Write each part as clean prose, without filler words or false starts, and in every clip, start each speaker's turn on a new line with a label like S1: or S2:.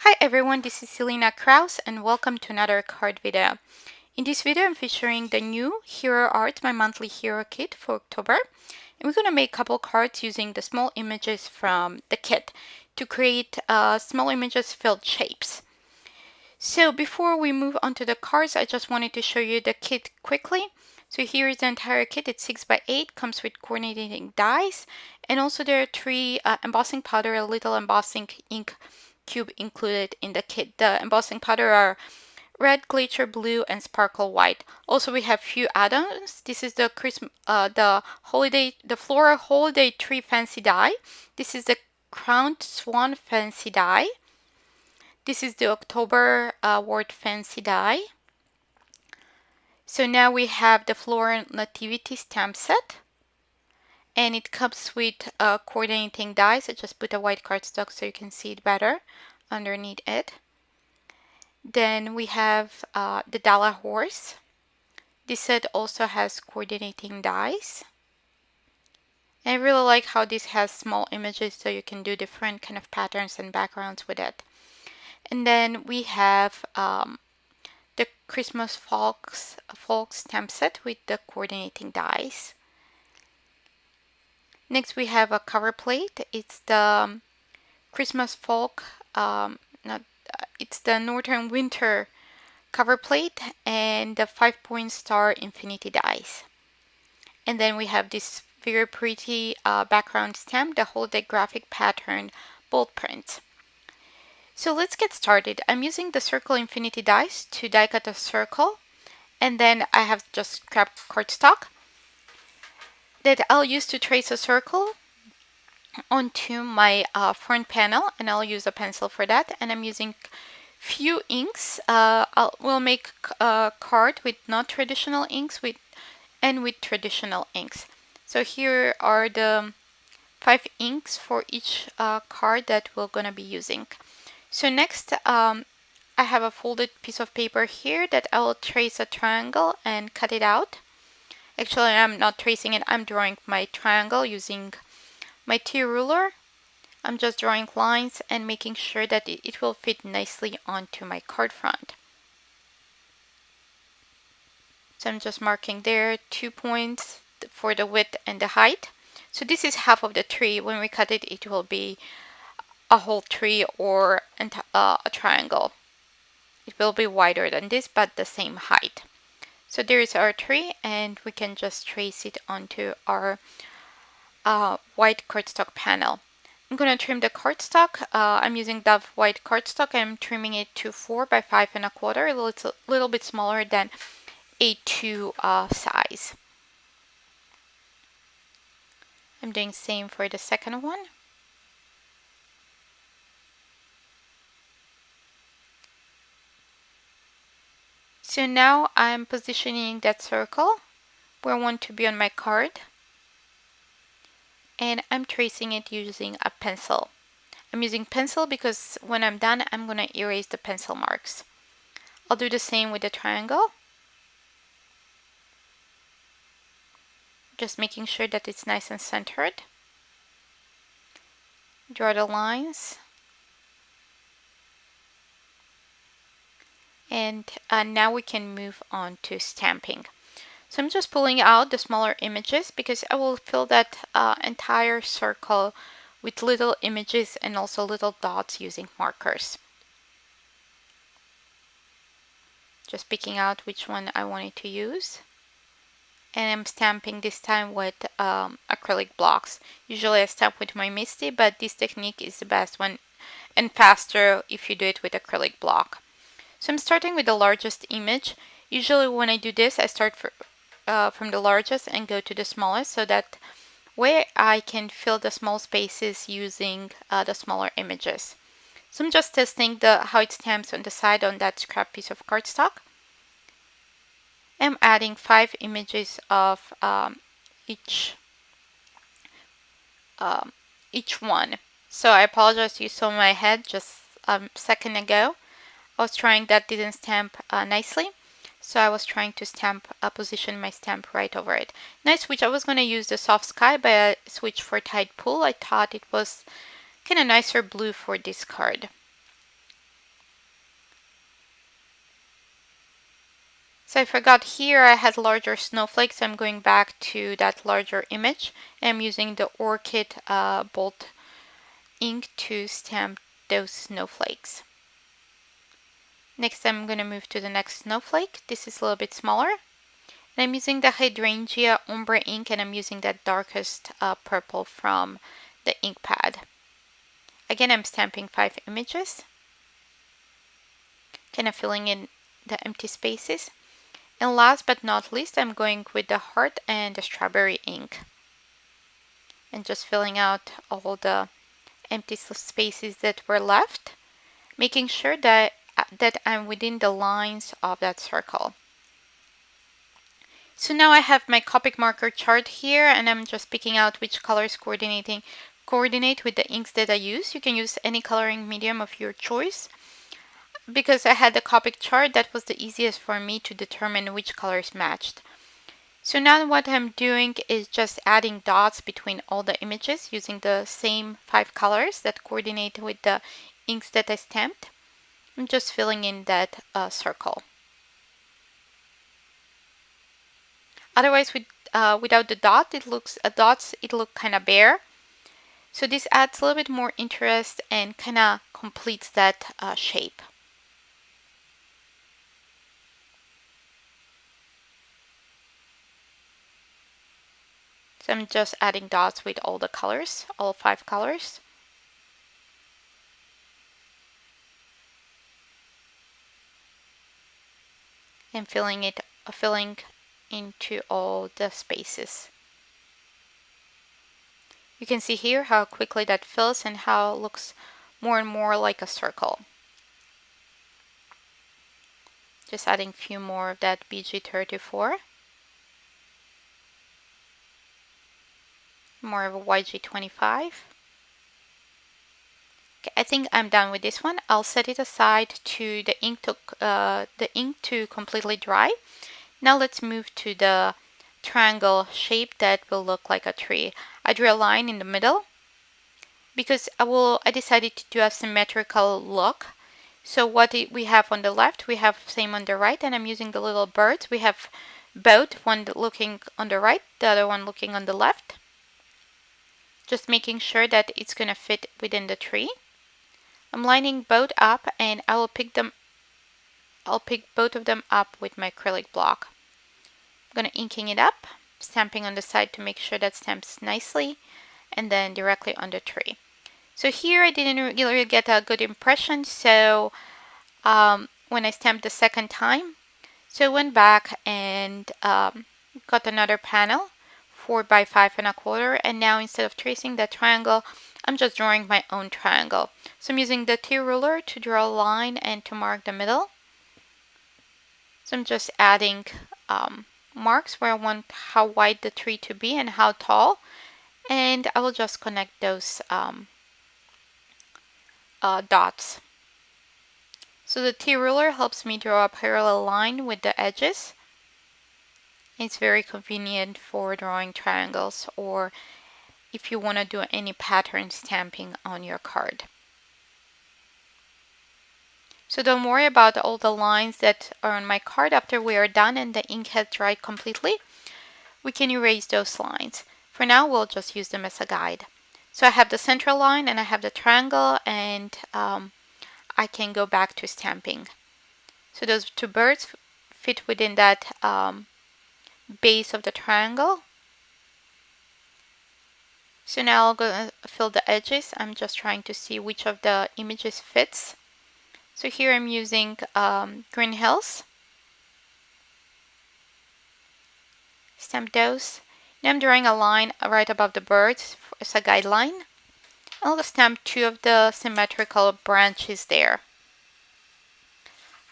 S1: Hi everyone, this is Selena Kraus and welcome to another card video. In this video I'm featuring the new Hero Art, my monthly hero kit for October. And we're going to make a couple cards using the small images from the kit to create small images filled shapes. So before we move on to the cards, I just wanted to show you the kit quickly. So here is the entire kit. It's 6x8, comes with coordinating dies, and also there are 3 embossing powder, a little embossing ink cube included in the kit. The embossing powder are red, glacier blue, and sparkle white. Also, we have few add-ons. This is the floral holiday tree fancy die. This is the crowned swan fancy die. This is the October word fancy die. So now we have the floral nativity stamp set. And it comes with coordinating dies. I just put a white cardstock so you can see it better underneath it. Then we have the Dala horse. This set also has coordinating dies. And I really like how this has small images so you can do different kind of patterns and backgrounds with it. And then we have the Christmas folk stamp set with the coordinating dies. Next we have a cover plate. It's the Christmas folk, it's the Northern Winter cover plate and the 5-point star infinity dies. And then we have this very pretty background stamp, the holiday graphic pattern bold print. So let's get started. I'm using the circle infinity dies to die cut a circle, and then I have just scrap cardstock that I'll use to trace a circle onto my front panel, and I'll use a pencil for that. And I'm using few inks. We'll make a card with not traditional inks and with traditional inks. So here are the 5 inks for each card that we're gonna be using. So next I have a folded piece of paper here that I will trace a triangle and cut it out. Actually, I'm not tracing it, I'm drawing my triangle using my T ruler. I'm just drawing lines and making sure that it will fit nicely onto my card front. So I'm just marking there 2 points for the width and the height. So this is half of the tree. When we cut it, it will be a whole tree or a triangle. It will be wider than this, but the same height. So there is our tree, and we can just trace it onto our white cardstock panel. I'm going to trim the cardstock. I'm using Dove white cardstock. I'm trimming it to 4 by 5 1/4, a little bit smaller than A2 size. I'm doing the same for the second one. So now I'm positioning that circle where I want to be on my card, and I'm tracing it using a pencil. I'm using pencil because when I'm done, I'm going to erase the pencil marks. I'll do the same with the triangle. Just making sure that it's nice and centered. Draw the lines. And now we can move on to stamping. So I'm just pulling out the smaller images because I will fill that entire circle with little images and also little dots using markers. Just picking out which one I wanted to use. And I'm stamping this time with acrylic blocks. Usually I stamp with my MISTI, but this technique is the best one and faster if you do it with acrylic block. So I'm starting with the largest image. Usually when I do this, I start from the largest and go to the smallest, so that way I can fill the small spaces using the smaller images. So I'm just testing how it stamps on the side on that scrap piece of cardstock. I'm adding 5 images of each one. So I apologize, you saw my head just a second ago. I was trying, that didn't stamp nicely. So I was trying to position my stamp right over it. Now I switch. I was going to use the soft sky, but I switched for Tide Pool. I thought it was kind of nicer blue for this card. So I forgot here I had larger snowflakes. I'm going back to that larger image. I'm using the Orchid Bolt ink to stamp those snowflakes. Next I'm going to move to the next snowflake. This is a little bit smaller. And I'm using the Hydrangea Ombré ink, and I'm using that darkest purple from the ink pad. Again, I'm stamping 5 images, kind of filling in the empty spaces. And last but not least, I'm going with the heart and the strawberry ink and just filling out all the empty spaces that were left, making sure that I'm within the lines of that circle. So now I have my Copic marker chart here, and I'm just picking out which colors coordinate with the inks that I use. You can use any coloring medium of your choice. Because I had the Copic chart, that was the easiest for me to determine which colors matched. So now what I'm doing is just adding dots between all the images using the same 5 colors that coordinate with the inks that I stamped. I'm just filling in that circle. Otherwise, without the dots, it looks kind of bare. So this adds a little bit more interest and kind of completes that shape. So I'm just adding dots with all the colors, all 5 colors. And filling into all the spaces. You can see here how quickly that fills and how it looks more and more like a circle. Just adding a few more of that BG34. More of a YG25. Okay, I think I'm done with this one. I'll set it aside to the ink to completely dry. Now let's move to the triangle shape that will look like a tree. I drew a line in the middle because I decided to do a symmetrical look. So what we have on the left, we have same on the right, and I'm using the little birds. We have both, one looking on the right, the other one looking on the left. Just making sure that it's going to fit within the tree. I'm lining both up, and I'll pick both of them up with my acrylic block. I'm going to inking it up, stamping on the side to make sure that stamps nicely, and then directly on the tree. So here I didn't really get a good impression, so when I stamped the second time, so I went back and got another panel, 4 by 5.25, and now instead of tracing the triangle, I'm just drawing my own triangle. So I'm using the T ruler to draw a line and to mark the middle. So I'm just adding marks where I want how wide the tree to be and how tall, and I will just connect those dots. So the T ruler helps me draw a parallel line with the edges. It's very convenient for drawing triangles or if you want to do any pattern stamping on your card. So don't worry about all the lines that are on my card. After we are done and the ink has dried completely, we can erase those lines. For now, we'll just use them as a guide. So I have the central line and I have the triangle, and I can go back to stamping. So those 2 birds fit within that base of the triangle. So now I'll go fill the edges. I'm just trying to see which of the images fits. So here I'm using Green Hills. Stamp those. Now I'm drawing a line right above the birds as a guideline. I'll stamp 2 of the symmetrical branches there.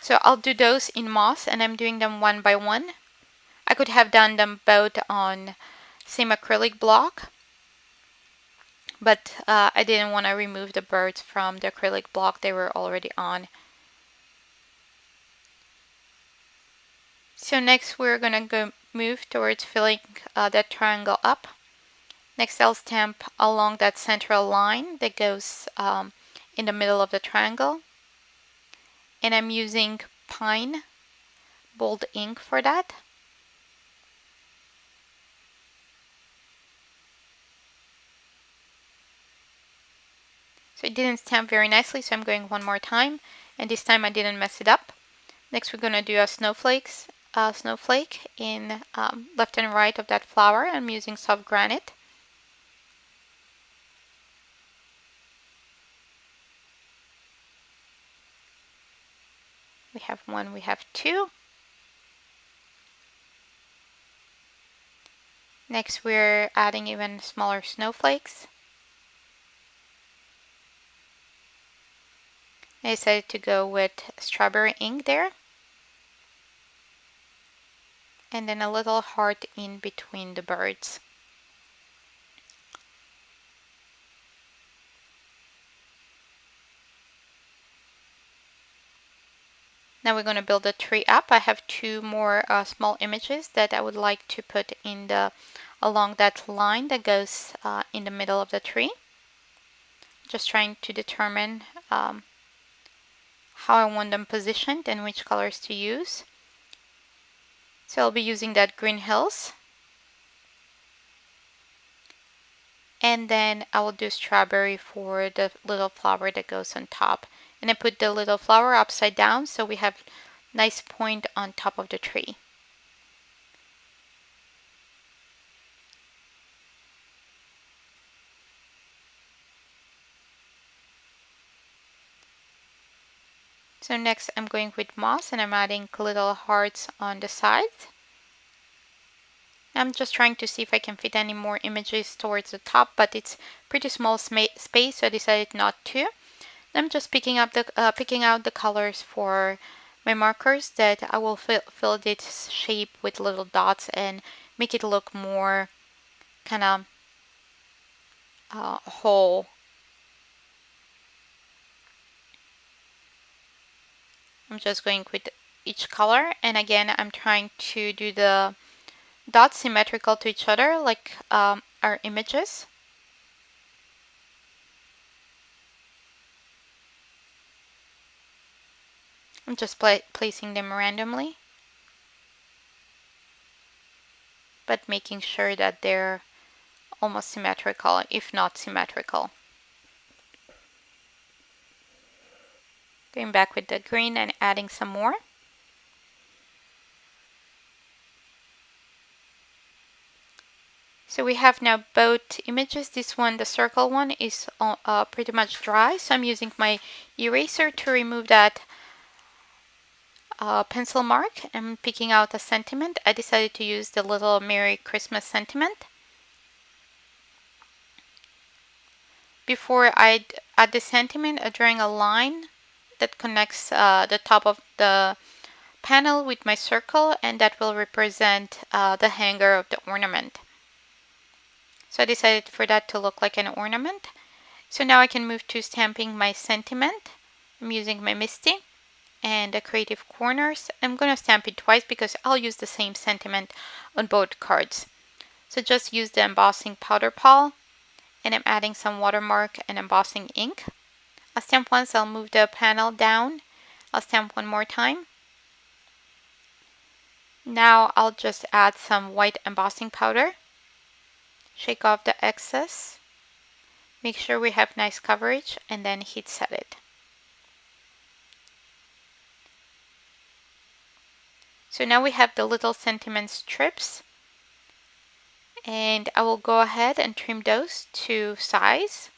S1: So I'll do those in moss, and I'm doing them one by one. I could have done them both on same acrylic block, but I didn't want to remove the birds from the acrylic block they were already on. So next we're going to move towards filling that triangle up. Next I'll stamp along that central line that goes in the middle of the triangle. And I'm using pine bold ink for that. So it didn't stamp very nicely, so I'm going one more time, and this time I didn't mess it up. Next we're going to do a snowflake in left and right of that flower. I'm using soft granite. We have one, we have two. Next we're adding even smaller snowflakes. I decided to go with strawberry ink there. And then a little heart in between the birds. Now we're going to build the tree up. I have two more small images that I would like to put in along that line that goes in the middle of the tree. Just trying to determine how I want them positioned and which colors to use. So I'll be using that Green Hills. And then I will do strawberry for the little flower that goes on top. And I put the little flower upside down so we have nice point on top of the tree. So next I'm going with moss and I'm adding little hearts on the sides. I'm just trying to see if I can fit any more images towards the top, but it's pretty small space, so I decided not to. I'm just picking out the colors for my markers that I will fill this shape with little dots and make it look more kind of whole. I'm just going with each color, and again I'm trying to do the dots symmetrical to each other like our images. I'm just placing them randomly, but making sure that they're almost symmetrical, if not symmetrical. Going back with the green and adding some more. So we have now both images. This one, the circle one, is pretty much dry, so I'm using my eraser to remove that pencil mark. I'm picking out a sentiment. I decided to use the little Merry Christmas sentiment. Before I add the sentiment, I'm drawing a line that connects the top of the panel with my circle, and that will represent the hanger of the ornament. So I decided for that to look like an ornament. So now I can move to stamping my sentiment. I'm using my MISTI and the creative corners. I'm going to stamp it twice because I'll use the same sentiment on both cards. So just use the embossing powder pal, and I'm adding some watermark and embossing ink. I'll stamp once, I'll move the panel down. I'll stamp one more time. Now I'll just add some white embossing powder. Shake off the excess. Make sure we have nice coverage and then heat set it. So now we have the little sentiment strips, and I will go ahead and trim those to size.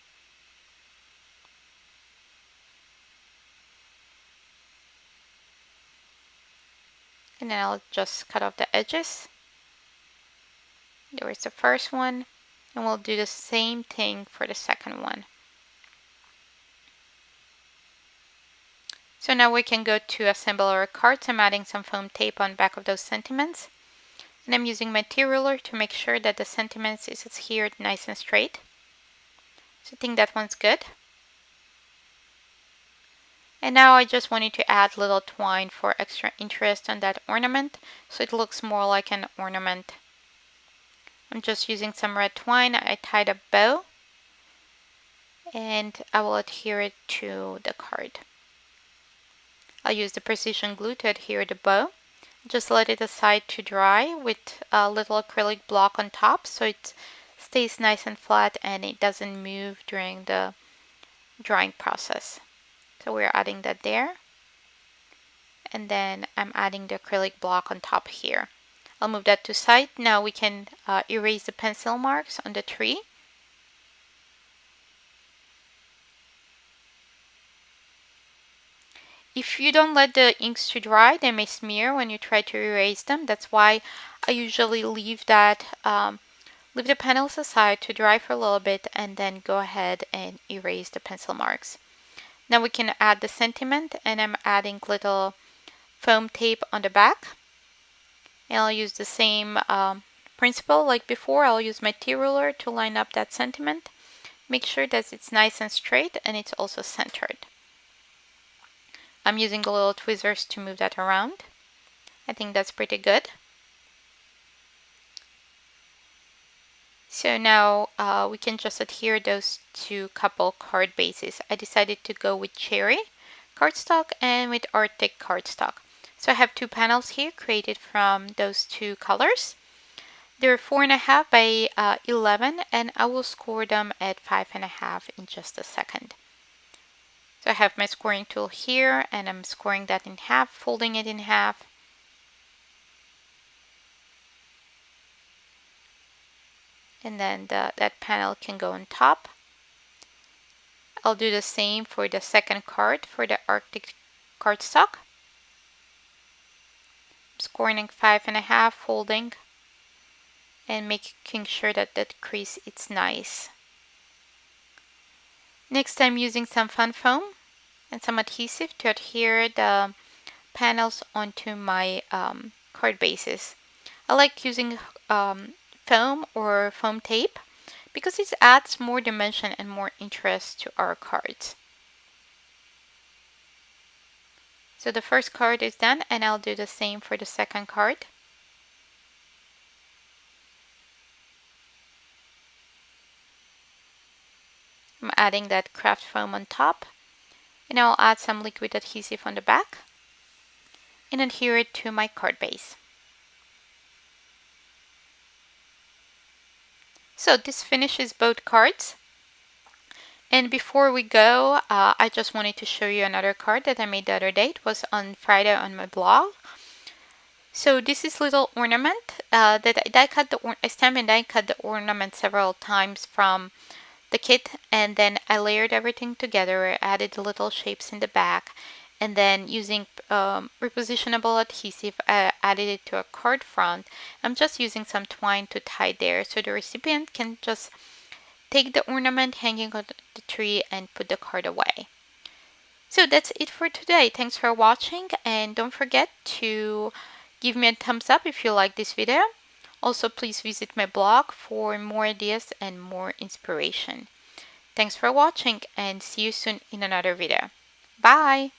S1: And then I'll just cut off the edges. There was the first one, and we'll do the same thing for the second one. So now we can go to assemble our cards. I'm adding some foam tape on back of those sentiments. And I'm using my T-ruler to make sure that the sentiments is adhered nice and straight. So I think that one's good. And now I just wanted to add little twine for extra interest on that ornament, so it looks more like an ornament. I'm just using some red twine. I tied a bow, and I will adhere it to the card. I'll use the precision glue to adhere the bow. Just let it aside to dry with a little acrylic block on top so it stays nice and flat and it doesn't move during the drying process. So we're adding that there. And then I'm adding the acrylic block on top here. I'll move that to side. Now we can erase the pencil marks on the tree. If you don't let the inks to dry, they may smear when you try to erase them. That's why I usually leave the panels aside to dry for a little bit and then go ahead and erase the pencil marks. Now we can add the sentiment, and I'm adding little foam tape on the back. And I'll use the same principle like before. I'll use my T-ruler to line up that sentiment. Make sure that it's nice and straight and it's also centered. I'm using the little tweezers to move that around. I think that's pretty good. So now we can just adhere those two couple card bases. I decided to go with cherry cardstock and with Arctic cardstock. So I have two panels here created from those two colors. They're 4.5 by 11, and I will score them at 5.5 in just a second. So I have my scoring tool here, and I'm scoring that in half, folding it in half. And then that panel can go on top. I'll do the same for the second card for the Arctic cardstock. Scoring 5.5, folding, and making sure that that crease is nice. Next, I'm using some fun foam and some adhesive to adhere the panels onto my card bases. I like using foam or foam tape because it adds more dimension and more interest to our cards. So the first card is done, and I'll do the same for the second card. I'm adding that craft foam on top, and I'll add some liquid adhesive on the back and adhere it to my card base. So this finishes both cards. And before we go, I just wanted to show you another card that I made the other day. It was on Friday on my blog. So this is little ornament that I stamped and die cut the ornament several times from the kit, and then I layered everything together. I added the little shapes in the back, and then using repositionable adhesive, I added it to a card front. I'm just using some twine to tie there so the recipient can just take the ornament hanging on the tree and put the card away. So that's it for today. Thanks for watching, and don't forget to give me a thumbs up if you like this video. Also, please visit my blog for more ideas and more inspiration. Thanks for watching, and see you soon in another video. Bye!